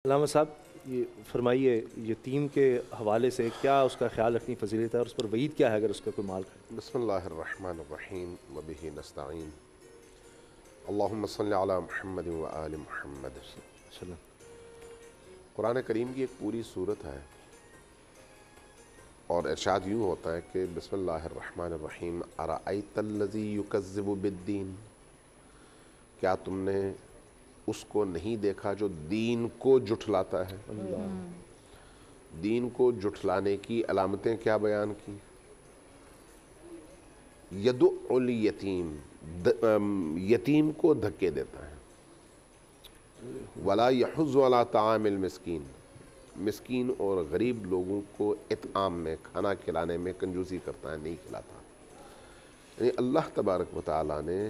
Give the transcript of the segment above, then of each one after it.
علامہ صاحب یہ فرمائیے یتیم کے حوالے سے کیا اس کا خیال رکھنی فضیلت ہے اور اس پر وعید کیا ہے اگر اس کا کوئی مال کھائے؟ بسم اللہ الرحمن الرحیم وبہ نستعین اللہم صلی علی محمد و آل محمد۔ قرآن کریم کی ایک پوری صورت ہے اور ارشاد یوں ہوتا ہے کہ بسم اللہ الرحمن الرحیم ارأیت الذی یکذب بالدین، کیا تم نے اس کو نہیں دیکھا جو دین کو جھٹلاتا ہے؟ دین کو جھٹلانے کی علامتیں کیا بیان کی؟ یدعو الیتیم، یتیم کو دھکے دیتا ہے، ولا یحض علی طعام المسکین، مسکین اور غریب لوگوں کو اطعام میں کھانا کھلانے میں کنجوسی کرتا ہے، نہیں کھلاتا۔ یعنی اللہ تبارک و تعالیٰ نے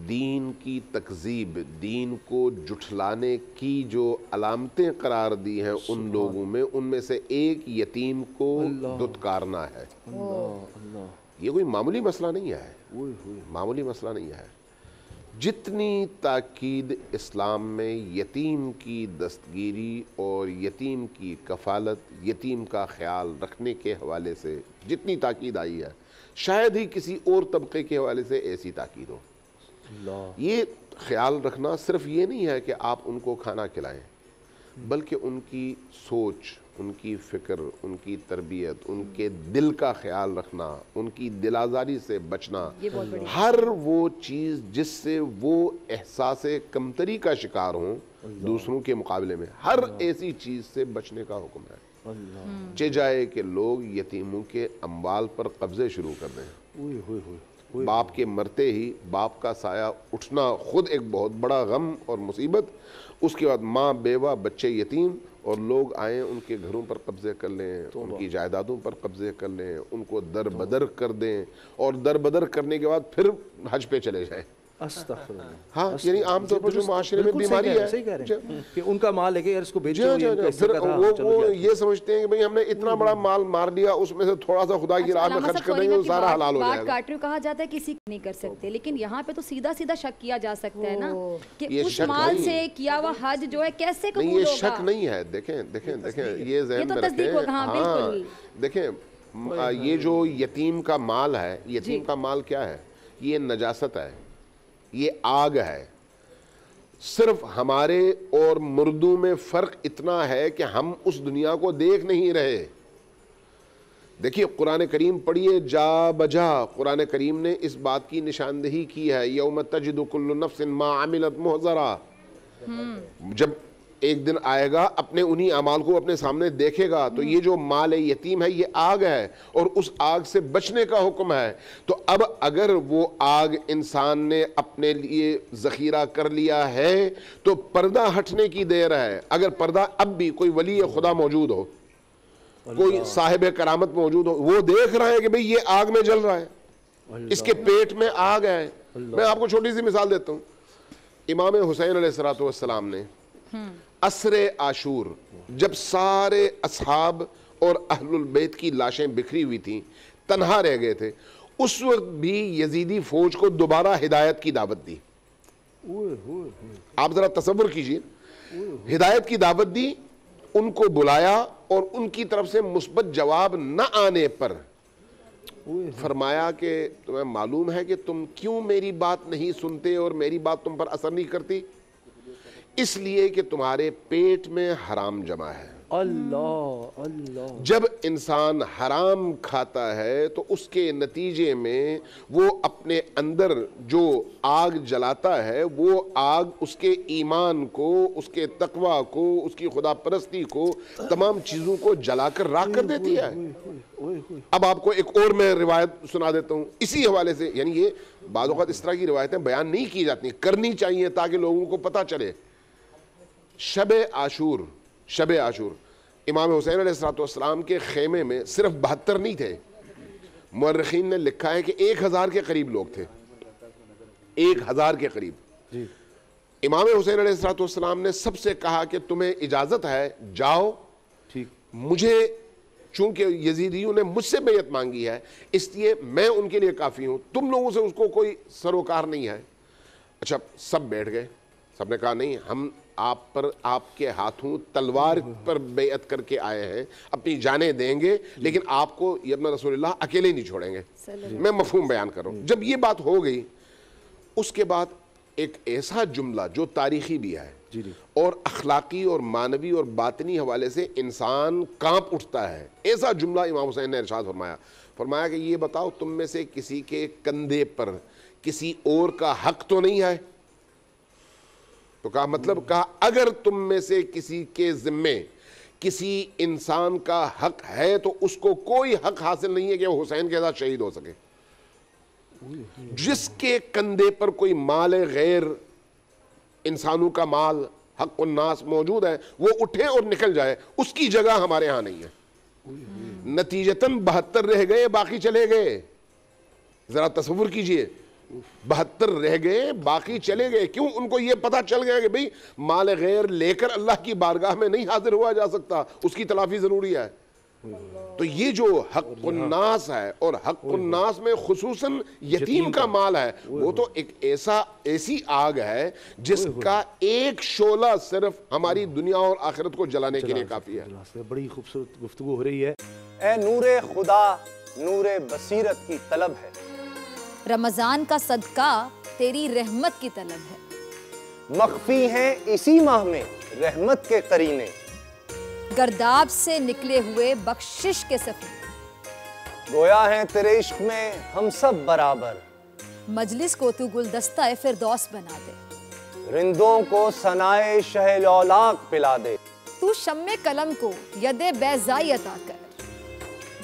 دین کی تکذیب، دین کو جھٹلانے کی جو علامتیں قرار دی ہیں ان لوگوں میں، ان میں سے ایک یتیم کو دھتکارنا ہے۔ یہ کوئی معمولی مسئلہ نہیں ہے، معمولی مسئلہ نہیں ہے۔ جتنی تاکید اسلام میں یتیم کی دستگیری اور یتیم کی کفالت، یتیم کا خیال رکھنے کے حوالے سے جتنی تاکید آئی ہے، شاید ہی کسی اور طبقے کے حوالے سے ایسی تاکید ہو۔ یہ خیال رکھنا صرف یہ نہیں ہے کہ آپ ان کو کھانا کھلائیں، بلکہ ان کی سوچ، ان کی فکر، ان کی تربیت، ان کے دل کا خیال رکھنا، ان کی دل آزاری سے بچنا، ہر وہ چیز جس سے وہ احساس کمتری کا شکار ہوں دوسروں کے مقابلے میں، ہر ایسی چیز سے بچنے کا حکم ہے۔ چہ جائے کہ لوگ یتیموں کے اموال پر قبضے شروع کر دیں، باپ کے مرتے ہی باپ کا سایہ اٹھنا خود ایک بہت بڑا غم اور مصیبت، اس کے بعد ماں، بیوہ، بچے یتیم، اور لوگ آئیں ان کے گھروں پر قبضے کر لیں، ان کی جائیدادوں پر قبضے کر لیں، ان کو در بدر کر دیں، اور در بدر کرنے کے بعد پھر حج پہ چلے جائیں۔ استغفر اللہ۔ ہاں، یعنی عام طور پر جو معاشرے میں بیماری ہے، صحیح کہہ رہے ہیں کہ ان کا مال لے کے یار اس کو بیچو، پھر وہ یہ سمجھتے ہیں کہ بھئی ہم نے اتنا بڑا مال مار دیا، اس میں سے تھوڑا سا خدا کی راہ میں خرچ کر دیں گے، سارا حلال ہو جائے گا۔ بات کاٹ رہے کہا جاتا ہے کسی نہیں کر سکتے، لیکن یہاں پہ تو سیدھا سیدھا شک کیا جا سکتا ہے نا کہ اس مال سے کیا ہوا حج جو ہے کیسے قبول ہوگا۔ نہیں، یہ شک نہیں ہے۔ دیکھیں یہ ذہن میں رکھیں، ہاں دیکھیں یہ جو یتیم کا مال ہے، یتیم کا مال کیا ہے؟ یہ نجاست ہے، یہ آگ ہے۔ صرف ہمارے اور مردوں میں فرق اتنا ہے کہ ہم اس دنیا کو دیکھ نہیں رہے۔ دیکھیے قرآن کریم پڑھیے جا بجا، قرآن کریم نے اس بات کی نشاندہی کی ہے، یوم تجد کل نفس ما عملت محضرا، جب ایک دن آئے گا اپنے انہی اعمال کو اپنے سامنے دیکھے گا، تو یہ جو مال یتیم ہے یہ آگ ہے اور اس آگ سے بچنے کا حکم ہے۔ تو اب اگر وہ آگ انسان نے اپنے لیے ذخیرہ کر لیا ہے تو پردہ ہٹنے کی دیر ہے۔ اگر پردہ اب بھی کوئی ولی خدا موجود ہو، کوئی صاحب کرامت موجود ہو، وہ دیکھ رہا ہے کہ بھئی یہ آگ میں جل رہا ہے، اس کے پیٹ میں آگ ہے۔ میں آپ کو چھوٹی سی مثال دیتا ہوں۔ امام حسین علیہ السلام نے عصر عاشور جب سارے اصحاب اور اہل البیت کی لاشیں بکھری ہوئی تھیں، تنہا رہ گئے تھے، اس وقت بھی یزیدی فوج کو دوبارہ ہدایت کی دعوت دی۔ آپ ذرا تصور کیجئے، ہدایت کی دعوت دی، ان کو بلایا اور ان کی طرف سے مثبت جواب نہ آنے پر فرمایا کہ تمہیں معلوم ہے کہ تم کیوں میری بات نہیں سنتے اور میری بات تم پر اثر نہیں کرتی؟ اس لیے کہ تمہارے پیٹ میں حرام جمع ہے۔ جب انسان حرام کھاتا ہے تو اس کے نتیجے میں وہ اپنے اندر جو آگ جلاتا ہے، وہ آگ اس کے ایمان کو، اس کے تقوی کو، اس کی خدا پرستی کو، تمام چیزوں کو جلا کر راکھ کر دیتی ہے۔ اب آپ کو ایک اور میں روایت سنا دیتا ہوں اسی حوالے سے، یعنی یہ بعض اوقات اس طرح کی روایتیں بیان نہیں کی جاتی، کرنی چاہیے تاکہ لوگوں کو پتہ چلے۔ شب عاشور امام حسین علیہ السلام کے خیمے میں صرف 72 نہیں تھے، مورخین نے لکھا ہے کہ 1000 کے قریب لوگ تھے، 1000 کے قریب۔ امام حسین علیہ السلام نے سب سے کہا کہ تمہیں اجازت ہے جاؤ، مجھے چونکہ یزیدیوں نے مجھ سے بیعت مانگی ہے اس لیے میں ان کے لیے کافی ہوں، تم لوگوں سے اس کو کوئی سروکار نہیں ہے۔ اچھا، سب بیٹھ گئے، سب نے کہا نہیں، ہم آپ پر آپ کے ہاتھوں تلوار پر بیعت کر کے آئے ہیں, اپنی جانیں دیں گے, لیکن آپ کو یہ اپنا رسول اللہ اکیلے نہیں چھوڑیں گے. میں مفہوم بیان کر رہا ہوں. جب یہ بات ہو گئی, اس کے بعد ایک ایسا جملہ جو تاریخی بھی ہے اور اخلاقی اور معنوی اور باطنی حوالے سے انسان کانپ اٹھتا ہے, ایسا جملہ امام حسین نے ارشاد فرمایا کہ یہ بتاؤ تم میں سے کسی کے کندھے پر کسی اور کا حق تو نہیں ہے؟ تو کہا مطلب, کہا اگر تم میں سے کسی کے ذمے کسی انسان کا حق ہے تو اس کو کوئی حق حاصل نہیں ہے کہ وہ حسین کے ساتھ شہید ہو سکے. جس کے کندھے پر کوئی مال غیر, انسانوں کا مال, حق الناس موجود ہے, وہ اٹھے اور نکل جائے, اس کی جگہ ہمارے ہاں نہیں ہے. نتیجتاً 72 رہ گئے, باقی چلے گئے. ذرا تصور کیجئے, 72 رہ گئے, باقی چلے گئے. کیوں؟ ان کو یہ پتہ چل گیا کہ بھئی مال غیر لے کر اللہ کی بارگاہ میں نہیں حاضر ہوا جا سکتا, اس کی تلافی ضروری ہے. تو یہ جو حق الناس ہے, اور حق الناس میں خصوصاً یتیم کا مال ہے, وہ تو ایک ایسی آگ ہے جس کا ایک شعلہ صرف ہماری دنیا اور آخرت کو جلانے کے لیے کافی ہے. بڑی خوبصورت گفتگو ہو رہی ہے. اے نور خدا, نور بصیرت کی طلب ہے, رمضان کا صدقہ تیری رحمت کی طلب ہے. مخفی ہیں اسی ماہ میں رحمت کے قرینے, گرداب سے نکلے ہوئے بخشش کے سفیر, گویا ہیں تیرے عشق میں ہم سب برابر, مجلس کو تو گلدستہ فردوس بنا دے, رندوں کو ثنائے شہ لولاک پلا دے, تو شمع قلم کو ید بیضائی عطا کر,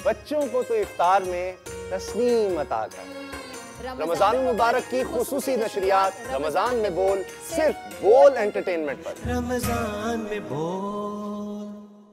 بچوں کو تو افطار میں تسنیم عطا کر. رمضان مبارک کی خصوصی نشریات رمضان میں بول, صرف بول انٹرٹینمنٹ پر. رمضان میں بول